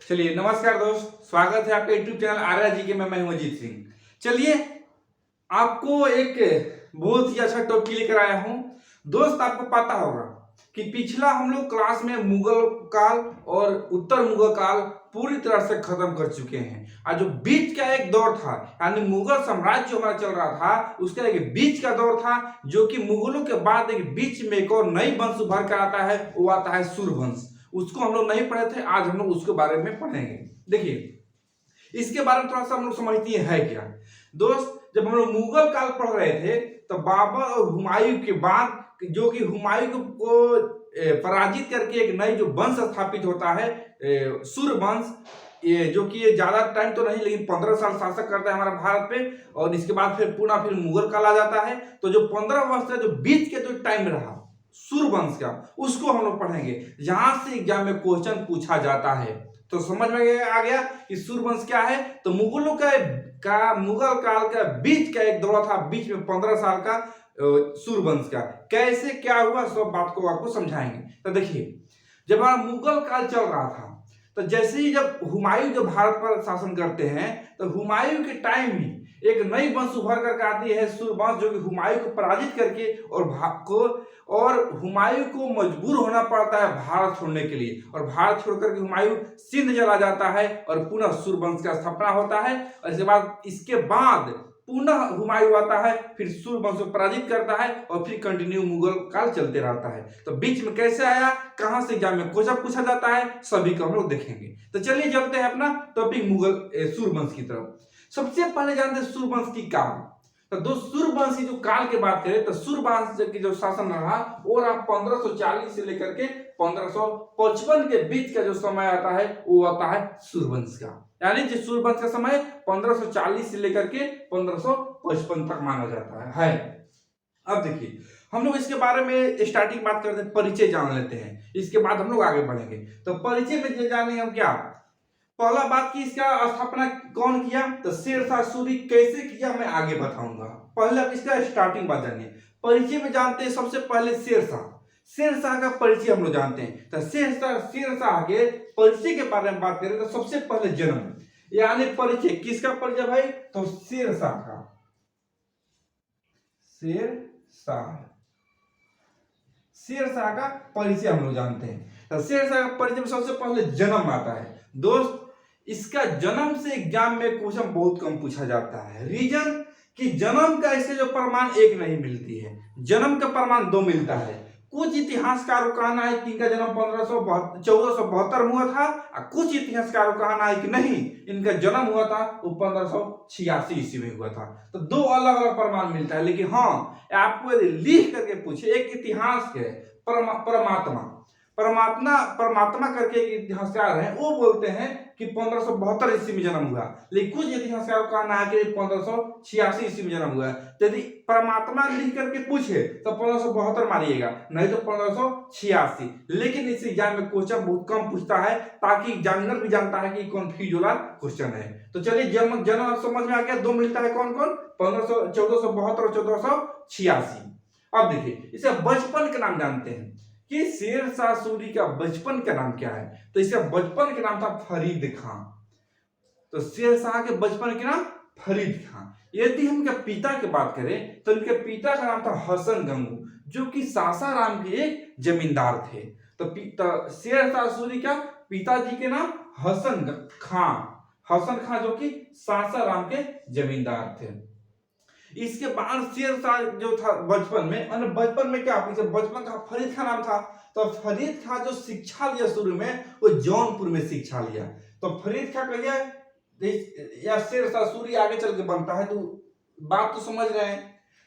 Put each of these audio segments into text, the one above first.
चलिए नमस्कार दोस्त, स्वागत है आपके यूट्यूब चैनल आर्या जी के में। मैं हूं अजीत सिंह। चलिए आपको एक बहुत ही अच्छा टॉपिक लेकर आया हूं। दोस्त आपको पता होगा कि पिछला हम लोग क्लास में मुगल काल और उत्तर मुगल काल पूरी तरह से खत्म कर चुके हैं। और जो बीच का एक दौर था, यानी मुगल साम्राज्य हमारा चल रहा था, उसका एक बीच का दौर था, जो कि मुगलों के बाद एक बीच में एक और नई वंश उभर कर आता है, वो आता है सूर्यवंश। उसको हम लोग नहीं पढ़े थे, आज हम लोग उसके बारे में पढ़ेंगे। देखिए इसके बारे में थोड़ा सा हम लोग समझते हैं क्या दोस्त। जब हम लोग मुगल काल पढ़ रहे थे तो बाबर और हुमायूं के बाद, जो कि हुमायूं को पराजित करके एक नई जो वंश स्थापित होता है सूर्यवंश, ये जो कि ये ज्यादा टाइम तो नहीं लेकिन 15 साल शासक करता है हमारा भारत पे। और इसके बाद फिर मुगल काल आ जाता है। तो जो 15 वर्ष का जो बीच के जो टाइम रहा सूर्यवंश का, उसको हम लोग पढ़ेंगे। यहां से एग्जाम में क्वेश्चन पूछा जाता है, तो समझ में आ गया कि सूर्यवंश क्या है। तो मुगलों का मुगल काल का बीच का एक दौर था, बीच में 15 साल का सूर्यवंश का। कैसे क्या हुआ सब बात को आपको समझाएंगे। तो देखिए जब हमारा मुगल काल चल रहा था, तो जैसे ही जब हुमायूं जो भारत पर शासन करते हैं, तो हुमायूं के टाइम ही एक नई वंश उभर करके आती है सूर्यवंश, जो कि हुमायूं को पराजित करके और हुमायूं को मजबूर होना पड़ता है भारत छोड़ने के लिए। और भारत छोड़कर के हुमायूं सिंध चला जाता है और पुनः सूर्यवंश का स्थापना होता है। और इसके बाद पुनः हुमायूं आता है, फिर सूर्यवंश को पराजित करता है और फिर कंटिन्यू मुगल काल चलते रहता है। तो बीच में कैसे आया, कहां से एग्जाम में क्वेश्चन पूछा जाता है, सभी को हम लोग देखेंगे। तो चलिए चलते हैं अपना टॉपिक मुगल सूर्यवंश की तरफ। सबसे पहले जानते हैं सूर्यवंश की काल। तो दो सूर्यवंश की जो काल की बात करें तो सूर्यवंश की जो शासन रहा वो रहा 1540 से लेकर के 1555 के बीच का जो समय आता है वो आता है सूर्यवंश का। यानी जो सूर्यवंश का समय 1540 से लेकर के 1555 तक माना जाता है। अब देखिए हम लोग इसके बारे में स्टार्टिंग बात करते हैं, परिचय जान लेते हैं, इसके बाद हम लोग आगे बढ़ेंगे। तो परिचय में जाने हम क्या, पहला बात की इसका स्थापना कौन किया, तो शेरशाह सूरी कैसे किया मैं आगे बताऊंगा। पहले अब इसका स्टार्टिंग बात जानिए। परिचय में जानते हैं सबसे पहले शेरशाह का परिचय हम लोग जानते हैं। तो शेरशाह के परिचय के बारे में बात करें तो सबसे पहले जन्म, यानी परिचय किसका परिचय भाई, तो शेरशाह का परिचय हम लोग जानते हैं। तो शेरशाह का परिचय में सबसे पहले जन्म आता है। दोस्त इसका जन्म से एग्जाम में क्वेश्चन बहुत कम पूछा जाता है। रीजन कि जन्म का इससे जो प्रमाण एक नहीं मिलती है, जन्म का प्रमाण दो मिलता है। कुछ इतिहासकारों का कहना है कि इनका जन्म 1472 में हुआ था, और कुछ इतिहासकारों का कहना है कि नहीं, इनका जन्म हुआ था वो 1586 ईस्वी में हुआ था। तो दो अलग अलग प्रमाण मिलता है। लेकिन हाँ, आपको यदि लिख करके पूछे, एक इतिहास के परमात्मा करके एक इतिहासकार हैं, वो बोलते हैं कि 1572 ईस्वी में जन्म हुआ। लेकिन कुछ इतिहासकारों का कहना है कि 1586 ईस्वी में जन्म हुआ। यदि परमात्मा लिख करके पूछे तो 1572 मानिएगा, नहीं तो 1586। लेकिन इस एग्जाम में क्वेश्चन बहुत कम पूछता है, ताकि एग्जामिनर भी जानता है कि कंफ्यूज वाला क्वेश्चन है। तो चलिए जन्म समझ में आ गया, दो मिलता है कौन कौन, 1472 और 1486। अब देखिए इसे बचपन का नाम जानते हैं कि शेरशाह सूरी का बचपन का नाम क्या है, तो इसका बचपन का नाम था फरीद खां। तो शेरशाह के बचपन के नाम फरीद खां। यदि हम इनके पिता की बात करें तो इनके पिता का नाम था हसन गंगू, जो कि सासाराम के एक जमींदार थे। तो शेरशाह सूरी का पिताजी के नाम हसन खां, जो कि सासाराम के जमींदार थे। इसके बाद शेरशाह जो था बचपन में क्या, बचपन का फरीद खां नाम था। तो फरीद खां जो शिक्षा लिया शुरू में, वो जौनपुर में शिक्षा लिया। तो फरीद खां कहिए या शेरशाह सूरी आगे चल के बनता है, तो बात तो समझ रहे हैं।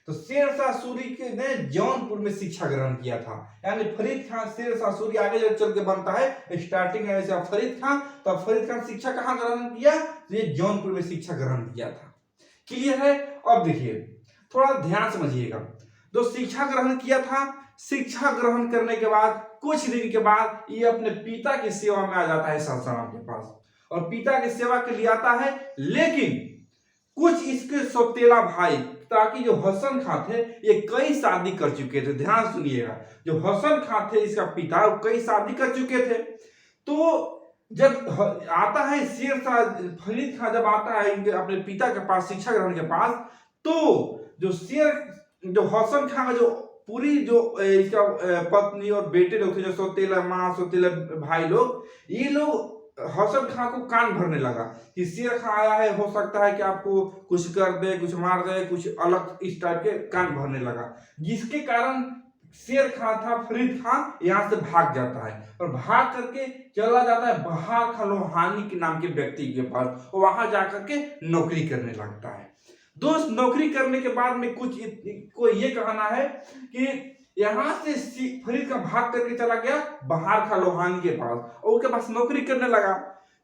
तो शेरशाह सूरी ने जौनपुर में शिक्षा ग्रहण किया था, यानी फरीद खां शेरशाह सूरी आगे चल के बनता है। स्टार्टिंग में वैसे फरीद खां, तो फरीद खां शिक्षा कहां ग्रहण किया, तो ये जौनपुर में शिक्षा ग्रहण किया था। क्लियर है। अब देखिए थोड़ा ध्यान समझिएगा, जो शिक्षा ग्रहण किया था, शिक्षा ग्रहण करने के बाद कुछ दिन के बाद ये अपने पिता की सेवा में आ जाता है सासाराम के पास, और पिता की सेवा के लिए आता है। लेकिन कुछ इसके सौतेला भाई, ताकि जो हसन खां थे ये कई शादी कर चुके थे। ध्यान सुनिएगा, जो हसन खां थे इसका पिता, वो कई शादी कर चुके थे। तो जब आता है शेर शाह फरीद खां, जब आता है इनके अपने पिता के पास शिक्षा ग्रहण के पास, तो जो जो हसन खां का जो पूरी जो इसका पत्नी और बेटे लोग थे, जो सौतेला माँ सौतेला भाई लोग, ये लोग हसन खां को कान भरने लगा कि शेर खां आया है, हो सकता है कि आपको कुछ कर दे, कुछ मार दे, कुछ अलग इस टाइप के कान भरने लगा, जिसके कारण शेर खां था फरीद खां यहाँ से भाग जाता है और भाग करके चला जाता है बहार खां लोहानी के नाम के व्यक्ति के पास और वहां जाकर के नौकरी करने लगता है। दोस्त, नौकरी करने के बाद में को ये कहना है कि यहाँ से फरीद खां भाग करके चला गया बहार खां लोहानी के पास और उसके पास नौकरी करने लगा।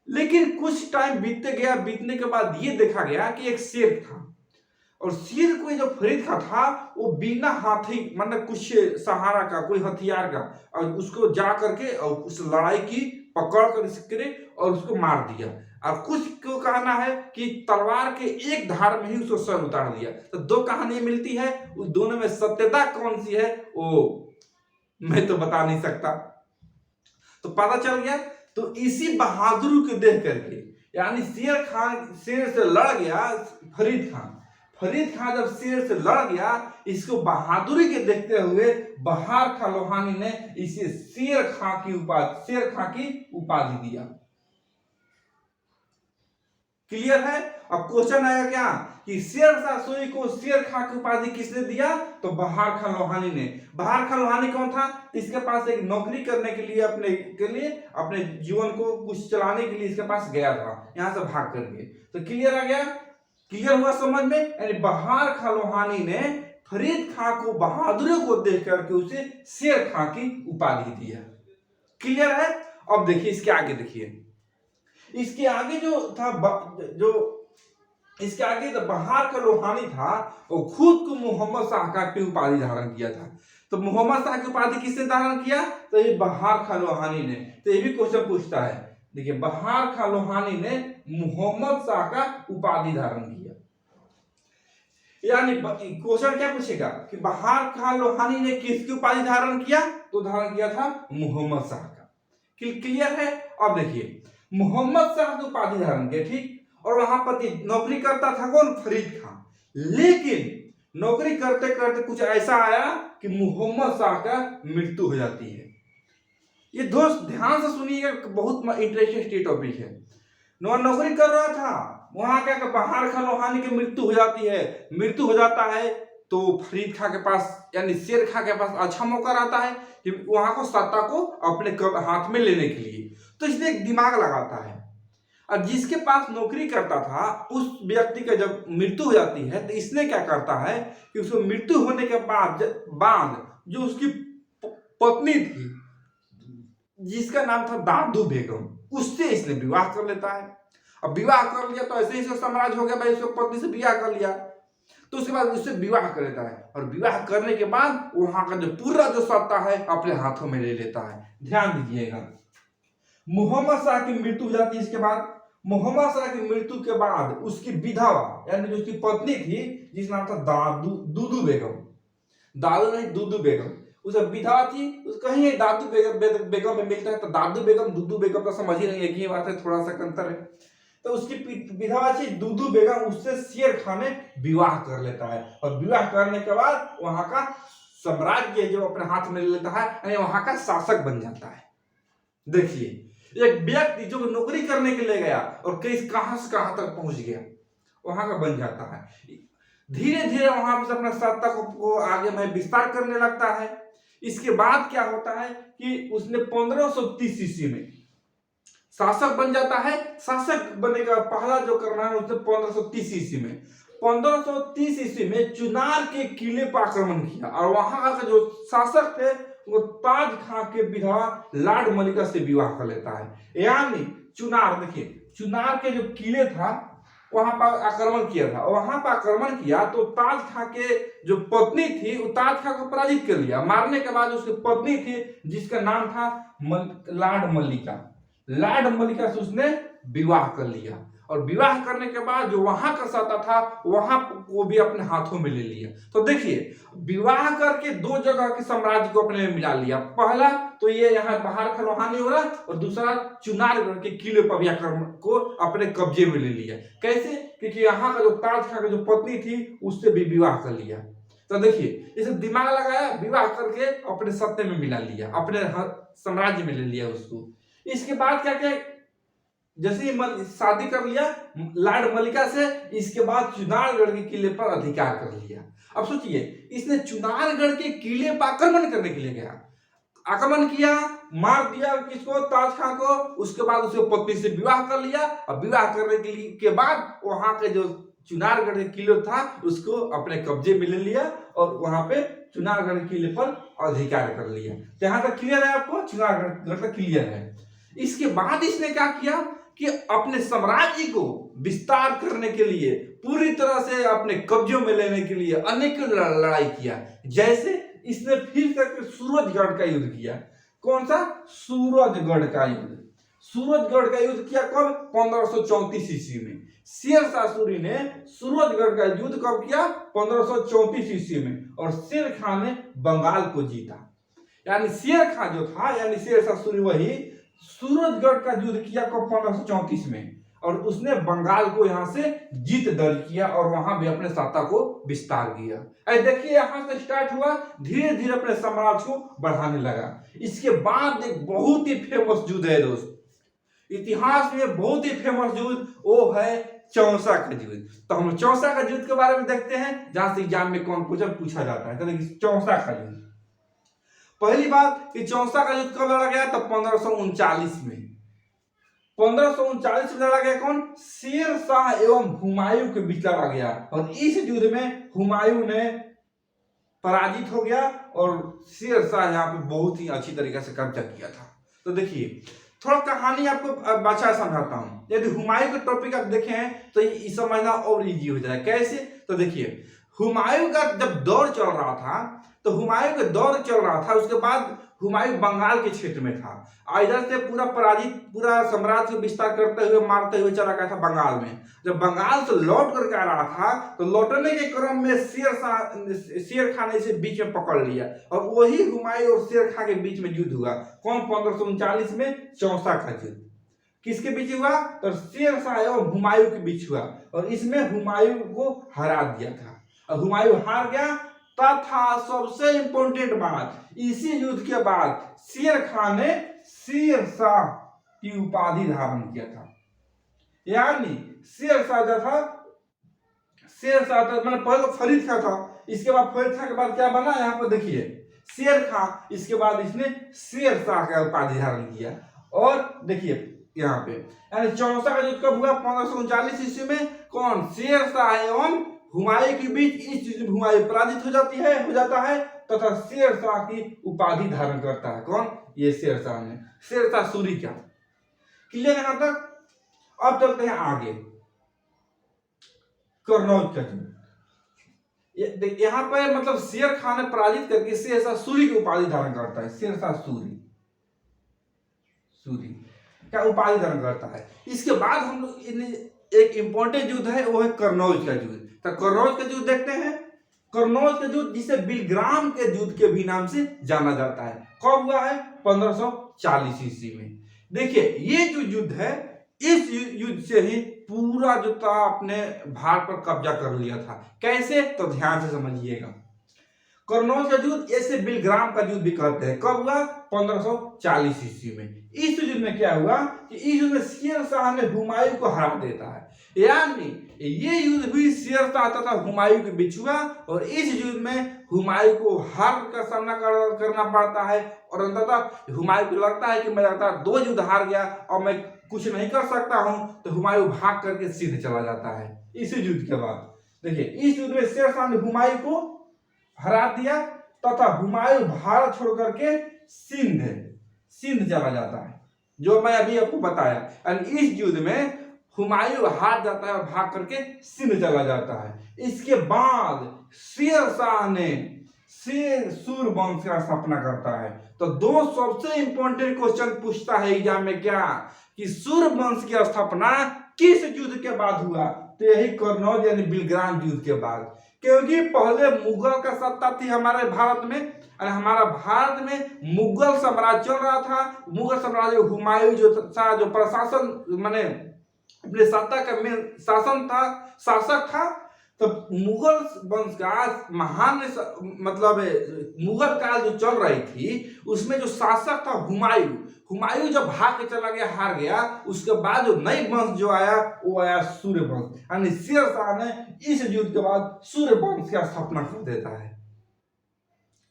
लेकिन कुछ टाइम बीतने के बाद ये देखा गया कि एक शेर था और शेर को जो फरीद खां था वो बिना हाथी मतलब कुछ सहारा का, कोई हथियार का, और उसको जा करके और उस लड़ाई की पकड़ कर और उसको मार दिया। और कुछ को कहना है कि तलवार के एक धार में ही उसको सर उतार दिया। तो दो कहानियां मिलती है, उस दोनों में सत्यता कौन सी है वो मैं तो बता नहीं सकता। तो पता चल गया। तो इसी बहादुरी को देख करके, यानी शेर से लड़ गया फरीद खां जब शेर से लड़ गया, इसको बहादुरी के देखते हुए बहार खां लोहानी ने इसे शेर खां की उपाधि दिया। क्लियर है? अब क्वेश्चन आएगा क्या कि शेर शाह सूरी को शेर खां की उपाधि किसने दिया? तो बहार खां लोहानी ने। बहार खां लोहानी कौन था? इसके पास एक नौकरी करने के लिए अपने जीवन को कुछ चलाने के लिए इसके पास गया था, यहां से भाग करके। तो क्लियर आ गया? क्लियर हुआ समझ में? यानी बहार खां लोहानी ने फरीद खां को बहादुरी को देख करके उसे शेर खां की उपाधि दिया। क्लियर है? अब देखिए इसके आगे, इसके आगे जो था इसके आगे तो बहार खां लोहानी था वो खुद को मोहम्मद शाह का की उपाधि धारण किया था। तो मोहम्मद शाह की उपाधि किसने धारण किया? तो ये बहार खां लोहानी ने। तो ये भी क्वेश्चन पूछता है, देखिए बहार खां लोहानी ने मोहम्मद शाह का उपाधि धारण किया। यानी क्वेश्चन क्या पूछेगा कि बहार खां लोहानी ने किसकी उपाधि धारण किया? तो धारण किया था मोहम्मद शाह का। क्लियर है? अब देखिए मोहम्मद शाह की उपाधि धारण किया, ठीक, और वहां पर नौकरी करता था कौन? फरीद खां। लेकिन नौकरी करते करते कुछ ऐसा आया कि मोहम्मद शाह का मृत्यु हो जाती है। ये दोस्त ध्यान से सुनिएगा, बहुत इंटरेस्टिंग टॉपिक है। नौकरी कर रहा था, वहां क्या बहार खां लोहानी की मृत्यु हो जाती है। मृत्यु हो जाता है तो फरीद खां के पास यानी शेर खां के पास अच्छा मौका रहता है कि वहां को सत्ता को अपने हाथ में लेने के लिए। तो इसने एक दिमाग लगाता है, और जिसके पास नौकरी करता था उस व्यक्ति का जब मृत्यु हो जाती है तो इसने क्या करता है कि उसको मृत्यु होने के बाद जो उसकी पत्नी थी जिसका नाम था दादू बेगम, उससे इसने विवाह कर लेता है। अब विवाह कर लिया तो ऐसे ही साम्राज्य हो गया, भाई उसको पत्नी से विवाह कर लिया, तो उसके बाद उससे विवाह कर लेता है और विवाह करने के बाद वहां का जो पूरा जो सत्ता है अपने हाथों में ले लेता है। ध्यान दीजिएगा, मोहम्मद शाह की मृत्यु हो जाती है। इसके बाद मोहम्मद शाह की मृत्यु के बाद उसकी विधवा यानी जो उसकी पत्नी थी जिसका नाम था दूदू बेगम, उसे विधवा थी, कहीं दादू बेगम में मिलता है तो दादू बेगम दूदू बेगम तो समझ ही नहीं, एक ही बात है, थोड़ा सा अंतर है। तो उसकी विधवा थी दूदू बेगम, उससे शेर खां ने विवाह कर लेता है और विवाह करने के बाद वहां का साम्राज्य जो अपने हाथ में ले लेता है यानी वहां का शासक बन जाता है। देखिए एक व्यक्ति जो नौकरी करने के लिए गया और कहां से कहां तक पहुंच गया, वहां का बन जाता है। धीरे धीरे वहां पर अपना सत्ता को आगे में विस्तार करने लगता है। इसके बाद क्या होता है कि उसने 1530 ईस्वी में शासक बन जाता है। शासक बनने का पहला जो करना है उसने 1530 ईस्वी में 1530 ईस्वी में चुनार के किले पर आक्रमण किया और वहां का जो शासक थे वो ताज खां के विधवा लाड मलिका से विवाह कर लेता है। यानी चुनार, देखिए चुनार के जो किले था वहां पर आक्रमण किया था और वहां पर आक्रमण किया तो ताज खां के जो पत्नी थी वो ताज खां को पराजित कर लिया। मारने के बाद उसकी पत्नी थी जिसका नाम था लाड मलिका से उसने विवाह कर लिया और विवाह करने के बाद जो वहां का सत्ता था वहां को भी अपने हाथों में ले लिया। तो देखिए, विवाह करके दो जगह के साम्राज्य को अपने में मिला लिया। पहला तो ये यहाँ बाहर खरवाहा नहीं हो रहा, और दूसरा चुनारगढ़ के किले पर भी आक्रमण को अपने कब्जे में ले लिया। कैसे? क्योंकि यहाँ का जो ताज खान की जो पत्नी थी उससे भी विवाह कर लिया। तो देखिए, इसे दिमाग लगाया, विवाह करके अपने सत्ते में मिला लिया, अपने साम्राज्य में ले लिया उसको। इसके बाद क्या क्या, जैसे ही शादी कर लिया लॉर्ड मलिका से, इसके बाद चुनारगढ़ के किले पर अधिकार कर लिया। अब सोचिए, इसने चुनारगढ़ के किले पर आक्रमण करने के लिए गया, आक्रमण किया, मार दिया किसको, ताज खान को। उसके बाद उसके पत्नी से विवाह कर लिया, और विवाह करने के बाद वहां के जो चुनारगढ़ के किले था उसको अपने कब्जे में ले लिया, और वहां पे चुनारगढ़ किले पर अधिकार कर लिया। जहां तक क्लियर है आपको? चुनारगढ़ तक क्लियर है। इसके बाद इसने क्या किया कि अपने साम्राज्य को विस्तार करने के लिए, पूरी तरह से अपने कब्जों में लेने के लिए अनेक लड़ाई किया। जैसे इसने फिर से सूरजगढ़ का युद्ध किया। कौन सा? सूरजगढ़ का युद्ध। सूरजगढ़ का युद्ध किया कब? 1534 ईस्वी में। शेरशाह सूरी ने सूरजगढ़ का युद्ध कब किया? 1534 ईस्वी में। और शेर खान ने बंगाल को जीता। यानी शेर खान जो था, यानी शेरशाह सूरी, वही सूरजगढ़ का युद्ध किया कब? 1534 में। और उसने बंगाल को यहां से जीत दर्ज किया, और वहां भी अपने सत्ता को विस्तार किया। देखिए, यहां से स्टार्ट हुआ, धीरे धीरे अपने साम्राज्य को बढ़ाने लगा। इसके बाद एक बहुत ही फेमस युद्ध है दोस्त, इतिहास में बहुत ही फेमस युद्ध, वो है चौसा का युद्ध। तो हम चौसा का युद्ध के बारे में देखते हैं, जहां से एग्जाम में कौन क्वेश्चन पूछा जाता है। तो देखिए, चौसा का युद्ध, पहली बात कि चौसा का युद्ध कब लड़ा गया? तो 1539 में। 1539 में लड़ा गया। कौन? शेरशाह एवं हुमायूं के बीच लड़ा गया, और इस युद्ध में हुमायूं ने पराजित हो गया, और शेरशाह यहाँ पे बहुत ही अच्छी तरीके से कब्जा किया था। तो देखिए, थोड़ा कहानी आपको अच्छा समझाता हूँ। यदि हुमायूं के टॉपिक आप देखें हैं तो ये समझना और इजी हो जाए। कैसे? तो देखिए, हुमायूं का जब दौर चल रहा था, तो हुमायूं का दौर चल रहा था, उसके बाद हुमायूं बंगाल के क्षेत्र में था, इधर से पूरा साम्राज्य विस्तार करते हुए, मारते हुए चला गया था बंगाल में। जब बंगाल से लौट करके आ रहा था, तो लौटने के क्रम में शेर खान ने इसे बीच में पकड़ लिया, और वही हुमायूं और शेर खान के बीच में युद्ध हुआ। कौन? 1539 में चौसा का युद्ध। किसके बीच हुआ? तो शेरशाह और हुमायूं के बीच हुआ, और इसमें हुमायूं को हरा दिया था, और हुमायूं हार गया। तथा सबसे इंपॉर्टेंट बात, इसी युद्ध के बाद शेर खान ने शेरशाह की उपाधि धारण किया था। यानी शेरशाह जो था, शेरशाह मैंने पहले फरीद खां था, इसके बाद फरीद खां के बाद क्या बना? यहाँ पर देखिए, शेर खान। इसके बाद इसने शेरशाह का उपाधि धारण किया। और देखिए यहाँ पे, यानी चौसा का युद्ध कब हुआ? 1539 ईस्वी में। कौन? शेरशाह एवं हुमायूं के बीच। इस युद्ध में हुमायूं पराजित हो जाता है तथा शेरशाह की उपाधि धारण करता है। कौन? ये शेरशाह ने, शेरशाह सूरी का। क्लियर यहां तक? अब चलते हैं आगे, कन्नौज का युद्ध। यहाँ पे मतलब शेर खान ने पराजित करके शेरशाह सूरी की उपाधि धारण करता है। शेरशाह सूरी क्या उपाधि धारण करता है। इसके बाद हम लोग एक इंपॉर्टेंट युद्ध है, वो है कन्नौज का युद्ध। तो कन्नौज का युद्ध देखते हैं। कन्नौज का युद्ध, जिसे बिलग्राम के युद्ध के भी नाम से जाना जाता है, कब हुआ है? 1540 ईस्वी में। देखिए, ये जो युद्ध है, इस युद्ध से ही पूरा जो था अपने भारत पर कब्जा कर लिया था। कैसे? तो ध्यान से समझिएगा। कन्नौज का युद्ध, ऐसे बिलग्राम का युद्ध भी कहते हैं। कब हुआ? 1540 ईस्वी में। इस युद्ध में क्या हुआ कि इस युद्ध में शेरशाह ने हुमायूं को हरा देता है। यानी ये युद्ध भी शेरशाह तथा हुमायूं के बीच हुआ, और इस युद्ध में हुमायूं को हार का सामना करना पड़ता है, और अंततः हुमायूं को लगता है कि मैं लगातार 2 युद्ध हार गया और मैं कुछ नहीं कर सकता हूं, तो हुमायूं भाग करके सिंध चला जाता है। इस युद्ध के बाद देखिए, इस युद्ध में शेरशाह ने हुमायूं को हरा दिया, तथा हुमायूं भारत छोड़ करके सिंध चला जाता है, जो मैं अभी आपको बताया। इस युद्ध में हुमायूं हार जाता है और भाग करके सिंध चला जाता है। इसके बाद शेरशाह ने सूर्य वंश का स्थापना करता है। तो दो सबसे इंपॉर्टेंट क्वेश्चन पूछता है एग्जाम में क्या, कि सूर्य वंश की स्थापना किस युद्ध के बाद हुआ? तो यही कन्नौज यानी बिलग्राम युद्ध के बाद, क्योंकि पहले मुगल का सत्ता थी हमारे भारत में, और हमारा भारत में मुगल साम्राज्य चल रहा था। मुगल साम्राज्य हुमायूं जो था, जो प्रशासन माने अपने सत्ता का मेन शासक था। तो मुगल वंश का महान मतलब मुगल काल जो चल रही थी उसमें जो शासक था हुमायूं जब भाग के चला गया, हार गया, उसके बाद जो नई वंश जो आया वो आया सूर्य वंश, यानी शेर शाह ने इस युद्ध के बाद सूर्य वंश की स्थापना कर देता है।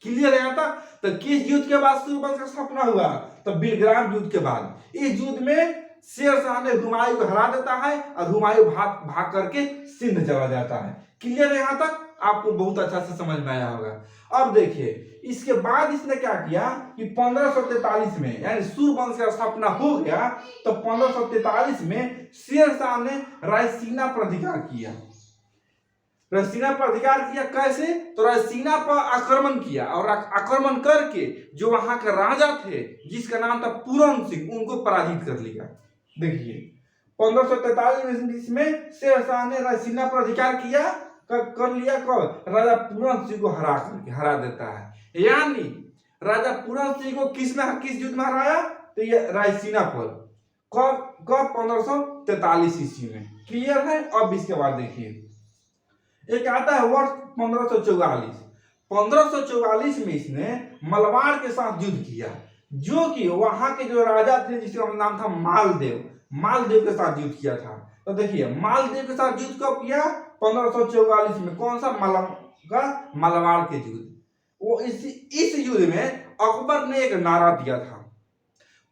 क्लियर है था? तो किस युद्ध के बाद सूर्य वंश का स्थापना हुआ? तो बिलग्राम युद्ध के बाद। इस युद्ध में शेर शाह ने हुमायूं को हरा देता है और हुमायूं भाग करके सिंध चला जाता है। क्लियर है? यहाँ तक आपको बहुत अच्छा से समझ में आया होगा। अब देखिए इसके बाद इसने क्या किया कि 1543 में यानी सूर्य वंश की स्थापना हो गया। तो 1543 में शेर शाह ने रायसीना पर अधिकार किया। रायसीना पर अधिकार किया कैसे? तो रायसीना पर आक्रमण किया और आक्रमण करके जो वहां के राजा थे जिसका नाम था पूरन सिंह, उनको पराजित कर लिया। देखिए 1543 में शेर शाह ने रायसीना पर अधिकार किया, कर लिया। कब? राजा पूरन सिंह को हरा देता है। यानी राजा पूरन सिंह को किस युद्ध में हराया? तो ये रायसीना पर। कब? 1543 ईस्वी में। क्लियर है? अब इसके बाद देखिए एक आता है वर्ष 1544। 1544 में इसने मलबार के साथ युद्ध किया, जो कि वहां के जो राजा थे जिसका नाम था मालदेव के साथ युद्ध किया था। तो देखिए मालदेव के साथ युद्ध कब किया? 1544 में। कौन सा? मलबार के युद्ध। वो इस युद्ध में अकबर ने एक नारा दिया था।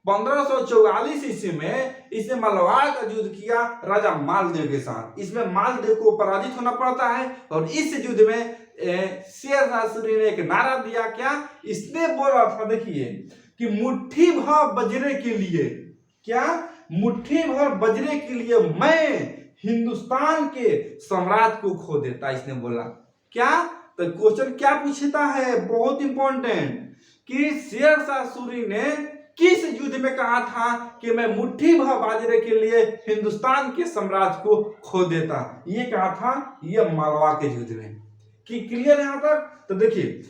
1544 ईस्वी में इसने मलबार का युद्ध किया राजा मालदेव के साथ। इसमें मालदेव को पराजित होना पड़ता है और इस युद्ध में शेर शाह सूरी ने एक नारा दिया। क्या इसने बोला था? देखिए कि मुट्ठी भर बजरे के लिए, क्या? मुट्ठी भर बजरे के लिए मैं हिंदुस्तान के साम्राज्य को खो देता, इसने बोला। क्या? तो क्वेश्चन क्या पूछता है, बहुत इंपॉर्टेंट, कि शेर शाह सूरी ने किस युद्ध में कहा था कि मैं मुट्ठी भर बाजरे के लिए हिंदुस्तान के साम्राज्य को खो देता? ये कहा था ये मालवा के युद्ध में। कि क्लियर यहां तक? तो देखिए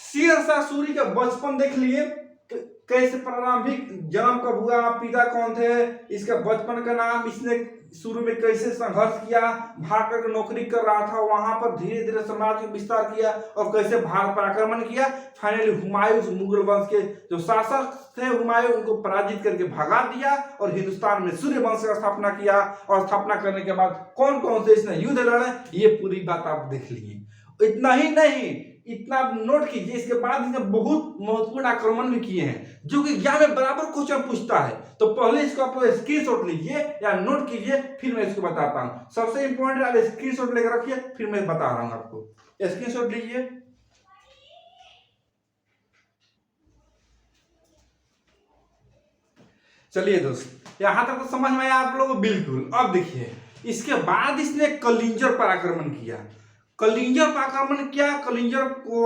शेर शाह सूरी का बचपन देख लिए, कैसे प्रारंभिक जन्म कब हुआ, पिता कौन थे, इसका बचपन का नाम, इसने शुरू में कैसे संघर्ष किया, भाग कर नौकरी कर रहा था, वहां पर धीरे धीरे साम्राज्य का विस्तार किया और कैसे भारत पर आक्रमण किया। फाइनली हुमायूं मुगल वंश के जो शासक थे हुमायूं, उनको पराजित करके भगा दिया और हिंदुस्तान में सूर्य वंश का स्थापना किया। और स्थापना करने के बाद कौन कौन से इसने युद्ध लड़े, ये पूरी बात आप देख लीजिए। इतना ही नहीं, इतना नोट कीजिए, इसके बाद इसने बहुत महत्वपूर्ण आक्रमण भी किए हैं जो कि एग्जाम में बराबर क्वेश्चन पूछता है। तो पहले इसको आप स्क्रीनशॉट लीजिए या नोट कीजिए, फिर मैं इसको बताता हूं। सबसे इंपॉर्टेंट आप स्क्रीनशॉट लेकर रखिए, फिर मैं बता रहा हूं आपको। स्क्रीनशॉट लीजिए। चलिए दोस्त, यहां तक तो समझ में आया आप लोगों को? बिल्कुल। अब देखिए इसके बाद इसने कलिंजर पर आक्रमण किया। कलिंजर पर आक्रमण किया, कलिंजर को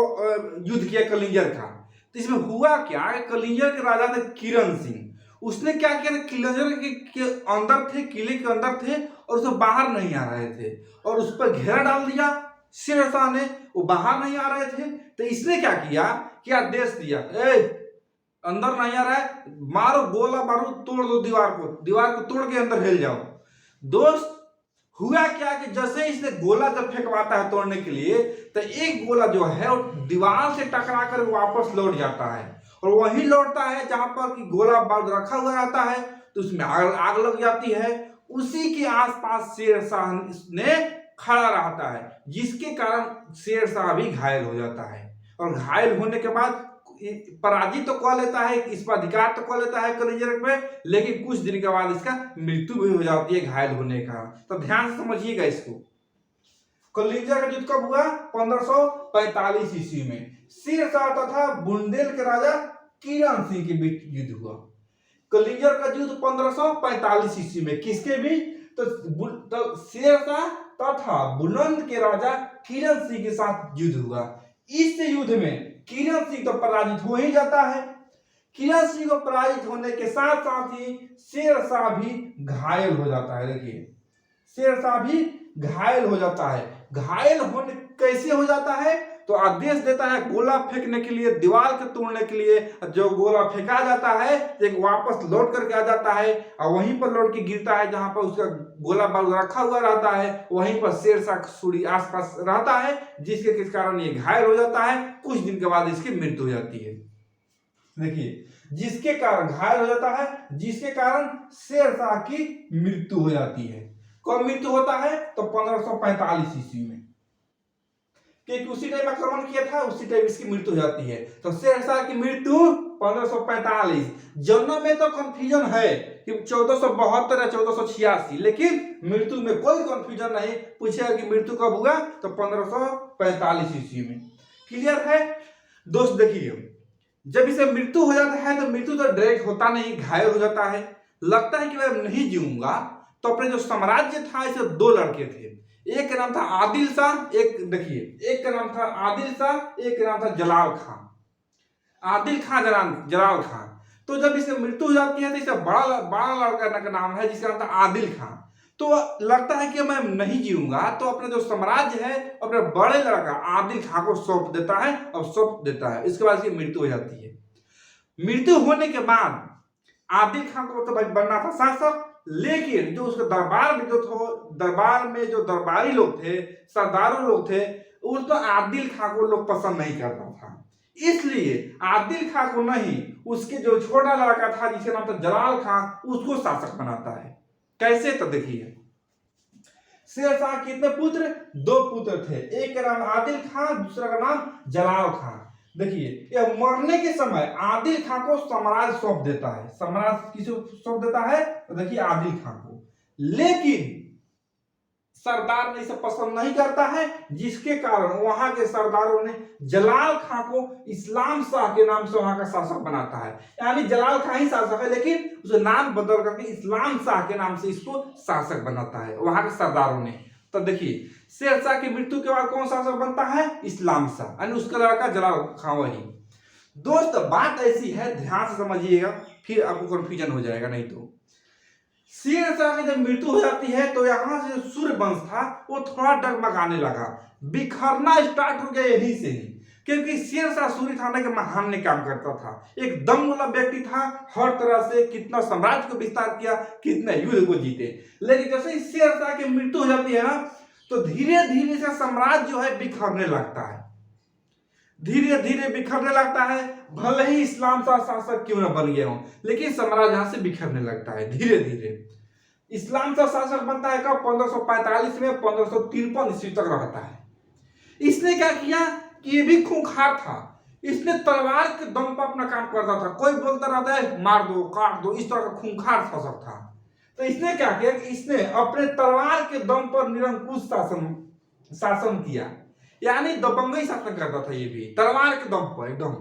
युद्ध किया कलिंजर का। तो इसमें हुआ क्या, कलिंजर के राजा थे किरण सिंह। उसने क्या किया, कलिंजर के अंदर थे, किले के अंदर थे और उसमें बाहर नहीं आ रहे थे और उस पर घेरा डाल दिया शेर शाह ने, वो बाहर नहीं आ रहे थे। तो इसने क्या किया, क्या आदेश दिया, अंदर नहीं आ रहा है, मारो गोला बारूद, तोड़ दो दीवार को तोड़ के अंदर हिल जाओ। दोस्त हुआ क्या कि जैसे इसने गोला जब फेंकवाता है तोड़ने के लिए, तो एक गोला जो है वो दीवार से टकरा कर वापस लौट जाता है और वही लौटता है जहां पर कि गोला बारूद रखा हुआ रहता है। तो उसमें आग लग जाती है। उसी के आसपास शेर शाह ने खड़ा रहता है, जिसके कारण शेर शाह भी घायल हो जाता है। और घायल होने के बाद पराजित तो कह लेता है, इस पर अधिकार तो कह लेता है कलिंजर में, लेकिन कुछ दिन के बाद इसका मृत्यु भी हो जाती है घायल होने का। तो ध्यान से समझिएगा इसको। कलिंजर का युद्ध कब हुआ? 1545 ईस्वी में शेर शाह तथा बुंदेल के राजा किरण सिंह के बीच युद्ध हुआ। कलिंजर का युद्ध 1545 ईस्वी में किसके बीच? तो शेर शाह तथा बुलंद के राजा किरण सिंह के साथ युद्ध हुआ। इस युद्ध में किरण सिंह तो पराजित हो ही जाता है। किरण सिंह को पराजित होने के साथ साथ ही शेरशाह भी घायल हो जाता है। देखिए शेरशाह भी घायल हो जाता है। घायल होने कैसे हो जाता है, तो आदेश देता है गोला फेंकने के लिए, दीवार को तोड़ने के लिए। जो गोला फेंका जाता है एक वापस लौट करके आ जाता है और वहीं पर लौट के गिरता है जहां पर उसका गोला बारूद रखा हुआ रहता है। वहीं पर शेरशाह सूरी आसपास रहता है, जिसके कारण ये घायल हो जाता है। कुछ दिन के बाद इसकी मृत्यु हो जाती है। देखिए जिसके कारण घायल हो जाता है, जिसके कारण शेरशाह की मृत्यु हो जाती है। कब मृत्यु होता है, तो 1545 ईस्वी में, क्योंकि उसी टाइम आक्रमण किया था, उसी टाइम इसकी मृत्यु हो जाती है। तो शेरशाह की मृत्यु 1545। जन्म में तो कंफ्यूजन है कि 1472 या 1486, लेकिन मृत्यु में कोई कंफ्यूजन नहीं। पूछेगा कि मृत्यु कब हुआ, तो 1545 ईस्वी में। क्लियर है दोस्त। देखिए जब इसे मृत्यु हो जाता है तो मृत्यु तो डायरेक्ट होता नहीं, घायल हो जाता है। लगता है कि मैं नहीं जीऊंगा, तो अपने जो साम्राज्य था इसे दो लड़के थे, एक का नाम था आदिल शाह, एक देखिए एक का नाम था आदिल शाह, एक का नाम था जलाल खां। आदिल खां जलाल खां। तो जब इसकी मृत्यु हो जाती है तो इसका बड़ा लड़का का नाम है जिसका नाम था आदिल खां। तो लगता है कि मैं नहीं जीऊंगा, तो अपने जो साम्राज्य है अपने बड़े लड़का आदिल खां को सौंप देता है और सौंप देता है। इसके बाद इसकी मृत्यु हो जाती है। मृत्यु होने के बाद आदिल खां को तो भाई बनना था शासक, लेकिन जो उसके दरबार में जो दरबारी लोग थे, सरदारों लोग थे, उसको आदिल खां को लोग पसंद नहीं करता था। इसलिए आदिल खां को नहीं, उसके जो छोटा लड़का था जिसका नाम था जलाल खां, उसको शासक बनाता है। कैसे, तो देखिए शेरशाह के कितने पुत्र, दो पुत्र थे, एक का नाम आदिल खां, दूसरा का नाम जलाल खां। देखिए यह मरने के समय आदिल खां को साम्राज्य सौंप देता है। साम्राज्य किसे सौंप देता है, तो देखिए आदिल खां को। लेकिन सरदार ने इसे पसंद नहीं करता है, जिसके कारण वहां के सरदारों ने जलाल खां को इस्लाम शाह के नाम से वहां का शासक बनाता है। यानी जलाल खां ही शासक है, लेकिन उसे नाम बदल करके इस्लाम शाह के नाम से इसको शासक बनाता है वहां के सरदारों ने। तो देखिए शेरशाह की मृत्यु के बाद कौन शासक बनता है, इस्लाम शाह, यानी उसका लड़का जलाल खां वही। दोस्त बात ऐसी है, ध्यान से समझिएगा, फिर आपको कंफ्यूजन हो जाएगा नहीं तो। शेरशाह की जब मृत्यु हो जाती है तो यहाँ से जो सूर्य वंश था वो थोड़ा डगमगाने लगा, बिखरना स्टार्ट हो गया यहीं से ही। क्योंकि शेरशाह सूरी थाने के महान ने काम करता था, एक दम वाला व्यक्ति था, हर तरह से कितना साम्राज्य को विस्तार किया, कितने युद्ध को जीते। लेकिन जैसे ही शेरशाह की मृत्यु हो जाती है ना, तो धीरे धीरे से साम्राज्य जो है बिखरने लगता है, धीरे धीरे बिखरने लगता है। भले ही इस्लाम शाह शासक क्यों न बन गया हो, लेकिन साम्राज्य यहां से बिखरने लगता है धीरे धीरे। इस्लाम शाह शासक बनता है कब, 1545 में, 1553 ईस्वी तक रहता है। इसने क्या किया कि ये भी खूंखार था, इसने तलवार के दम पर अपना काम करता था। कोई बोलता रहता है मार दो काट दो, इस तरह का खूंखार शासक था। तो इसने क्या किया कि इसने अपने तलवार के दम पर निरंकुश शासन किया, यानी दबंगई शासन करता था ये भी, तलवार के दम पर एकदम।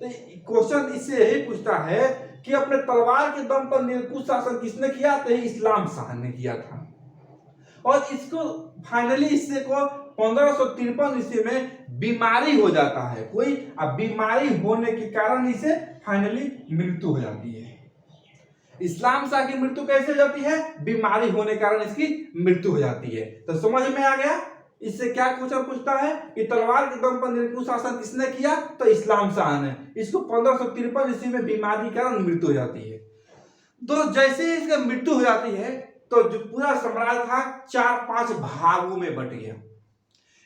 तो क्वेश्चन इससे यही पूछता है कि अपने तलवार के दम पर निरंकुश शासन किसने किया, तो इस्लाम शाह ने किया था। और इसको फाइनली इससे को 1553 ईस्वी में बीमारी हो जाता है कोई, अब बीमारी होने के कारण इसे फाइनली मृत्यु हो जाती है। इस्लाम शाह की मृत्यु कैसे हो जाती है, बीमारी होने के कारण इसकी मृत्यु हो जाती है। तो समझ में आ गया। इससे क्या क्वेश्चन पूछता है कि तलवार के दम पर निरंकुश शासन किसने किया, तो इस्लाम शाह ने। इसको 1553 ईस्वी में बीमारी के कारण मृत्यु हो जाती है। तो जैसे ही इसकी मृत्यु हो जाती है तो जो पूरा साम्राज्य था 4-5 भागों में बट गया।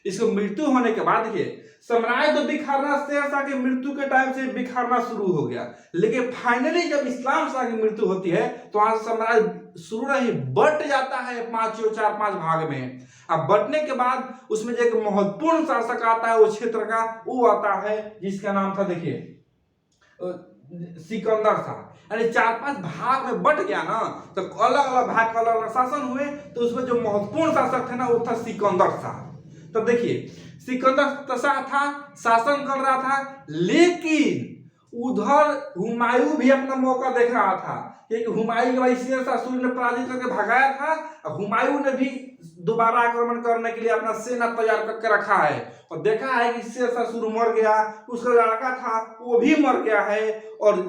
इसको मृत्यु होने के बाद देखिए साम्राज्य तो बिखरना शेरशाह की मृत्यु के टाइम से बिखरना शुरू हो गया, लेकिन फाइनली जब इस्लाम शाह की मृत्यु होती है तो वहां साम्राज्य शुरू नहीं बट जाता है 4-5 भाग में। अब बटने के बाद उसमें जो एक महत्वपूर्ण शासक आता है वो क्षेत्र का, वो आता है जिसका नाम था देखिए सिकंदर शाह। यानी 4-5 भाग में बट गया ना, तो अलग अलग भाग का अलग अलग शासन हुए। तो उसमें जो महत्वपूर्ण शासक थे ना वो था सिकंदर शाह। तो देखिए सिकंदर शाह था, शासन कर रहा था, लेकिन उधर हुमायूं भी अपना मौका देख रहा था, क्योंकि हुमायूं के भाई शेर शाह सूरी ने पराजित करके भगाया था, और हुमायूं ने भी दोबारा आक्रमण करने के लिए अपना सेना तैयार करके रखा है। और देखा है कि शेर शाह सूरी मर गया, उसका लड़का था वो भी मर गया है, और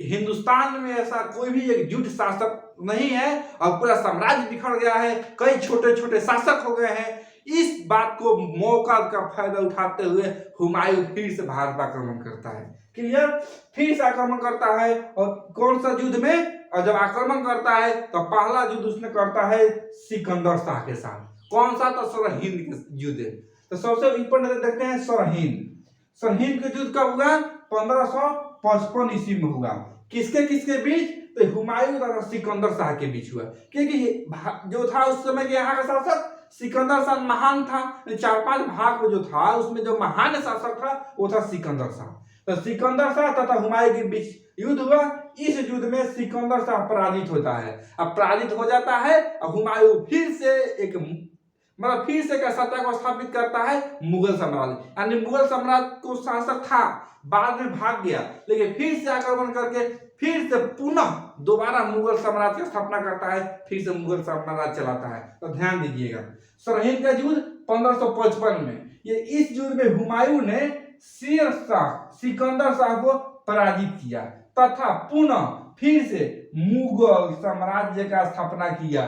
हिंदुस्तान में ऐसा कोई भी एकजुट शासक नहीं है, और पूरा साम्राज्य बिखर गया है, कई छोटे छोटे शासक हो गए हैं। इस बात को मौका का फायदा उठाते हुए हुमायूं फिर से भारत पर आक्रमण करता है। क्लियर? फिर से आक्रमण करता है, और कौन सा युद्ध में? और जब आक्रमण करता है तो पहला युद्ध उसने करता है सिकंदर शाह के साथ। कौन सा? तो सरहिंद के युद्ध। तो सबसे इंपॉर्टेंट देखते हैं सरहिंद। सरहिंद का युद्ध कब हुआ? 1555 ईस्वी में हुआ। किसके किसके बीच? तो हुमायूं तथा सिकंदर शाह के बीच हुआ, क्योंकि जो था उस समय के यहाँ का शासक सिकंदर शाह महान था। 4-5 भाग में जो था उसमें जो महान शासक था वो था सिकंदर शाह। तो सिकंदर शाह तथा हुमायूं के बीच युद्ध हुआ। इस युद्ध में सिकंदर शाह पराजित होता है। अब पराजित हो जाता है और हुमायूं फिर से एक फिर से सत्ता को स्थापित करता है मुगल साम्राज्य, यानी मुगल साम्राज्य को शासक था, बाद में भाग गया, लेकिन फिर से आक्रमण करके फिर से पुनः दोबारा मुगल साम्राज्य की स्थापना करता है, फिर से मुगल साम्राज्य चलाता है। तो ध्यान दीजिएगा, सरहिंद का युद्ध 1555 में, ये इस युद्ध में हुमायूं ने शेर शाह सिकंदर शाह को पराजित किया तथा पुनः फिर से मुगल साम्राज्य का स्थापना किया।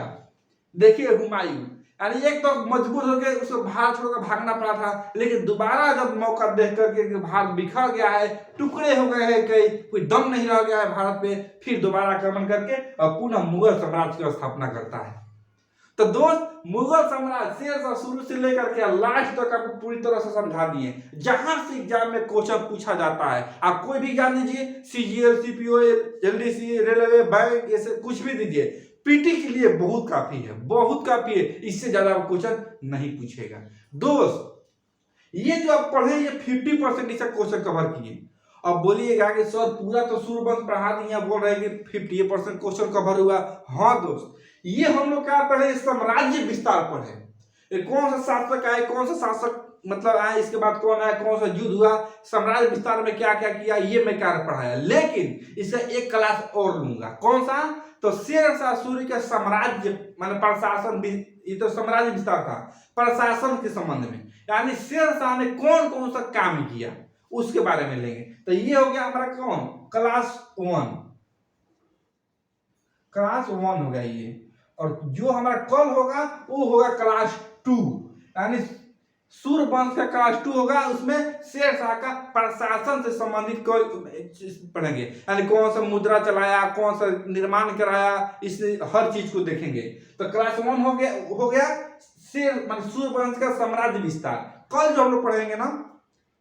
देखिए हुमायूं, यानी एक तो मजबूर होकर उसको भारत छोड़कर भागना पड़ा था, लेकिन दोबारा जब मौका देख करके भारत बिखर गया है, टुकड़े हो गए हैं, कई कोई दम नहीं रह गया है भारत पे, फिर दोबारा आक्रमण करके और पुनः मुगल साम्राज्य की स्थापना करता है। तो दोस्त, मुगल साम्राज्य शेर शाह शुरू से लेकर के लास्ट तक आपको पूरी तरह से समझा दिए। जहां से एग्जाम में क्वेश्चन पूछा जाता है, आप कोई भी एग्जाम दीजिए, सीजीएल, सीपीओएल, एलडीसी, रेलवे, बैंक, ऐसे कुछ भी दीजिए, पीटी के लिए बहुत काफी है, बहुत काफी है। इससे ज्यादा क्वेश्चन नहीं पूछेगा। दोस्त, ये जो आप पढ़े ये 50% इसका क्वेश्चन कवर किए। अब बोलिएगा कि सर पूरा तो सूरबंश पढ़ा दिए, बोल रहे हैं कि 50% क्वेश्चन कवर हुआ। हाँ दोस्त, ये हम लोग क्या पढ़े? साम्राज्य विस्तार पढ़े। कौन सा शासक आए, कौन सा शासक मतलब आए, इसके बाद कौन आया, कौन सा युद्ध हुआ, साम्राज्य विस्तार में क्या क्या किया, ये मैं कार्य पढ़ाया। लेकिन इसका एक क्लास और लूंगा। कौन सा? तो शेर शाह सूरी के साम्राज्य माने प्रशासन, ये तो साम्राज्य विस्तार था, प्रशासन के संबंध में, यानी शेर शाह ने कौन कौन सा काम किया उसके बारे में लेंगे। तो ये हो गया हमारा कौन? क्लास 1। क्लास 1 होगा ये। और जो हमारा कल होगा वो होगा क्लास 2, यानी सूरवंश का क्लास 2 होगा। उसमें शेर शाह का प्रशासन से संबंधित पढ़ेंगे, यानी कौन सा मुद्रा चलाया, कौन सा निर्माण कराया, इस हर चीज को देखेंगे। तो क्लास 1 हो गया शेर मान सूरवंश का साम्राज्य विस्तार। कल जो हम लोग पढ़ेंगे ना,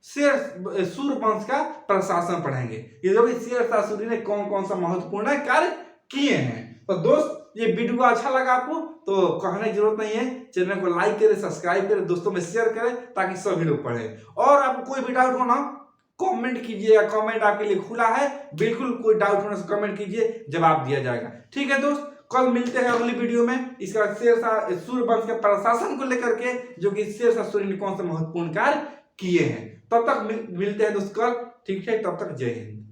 सूरवंश का प्रशासन पढ़ेंगे, ये जो भी शेर शाह सूरी ने कौन कौन सा महत्वपूर्ण कार्य किए हैं। तो दोस्त, ये वीडियो अच्छा लगा आपको तो कहने की जरूरत नहीं है, चैनल को लाइक करें, सब्सक्राइब करें, दोस्तों में शेयर करें ताकि सभी लोग पढ़ें। और आपको कोई भी डाउट हो ना, कमेंट कीजिएगा, कमेंट आपके लिए खुला है, बिल्कुल कोई डाउट होने से कमेंट कीजिए, जवाब दिया जाएगा। ठीक है दोस्त, कल मिलते हैं अगली वीडियो में इसका शेर शाह सूरवंश के प्रशासन को लेकर के, जो कि शेर शाह सूरी ने कौन से महत्वपूर्ण कार्य किए हैं। तब तक मिलते हैं दोस्त कल। ठीक है, तब तक जय हिंद।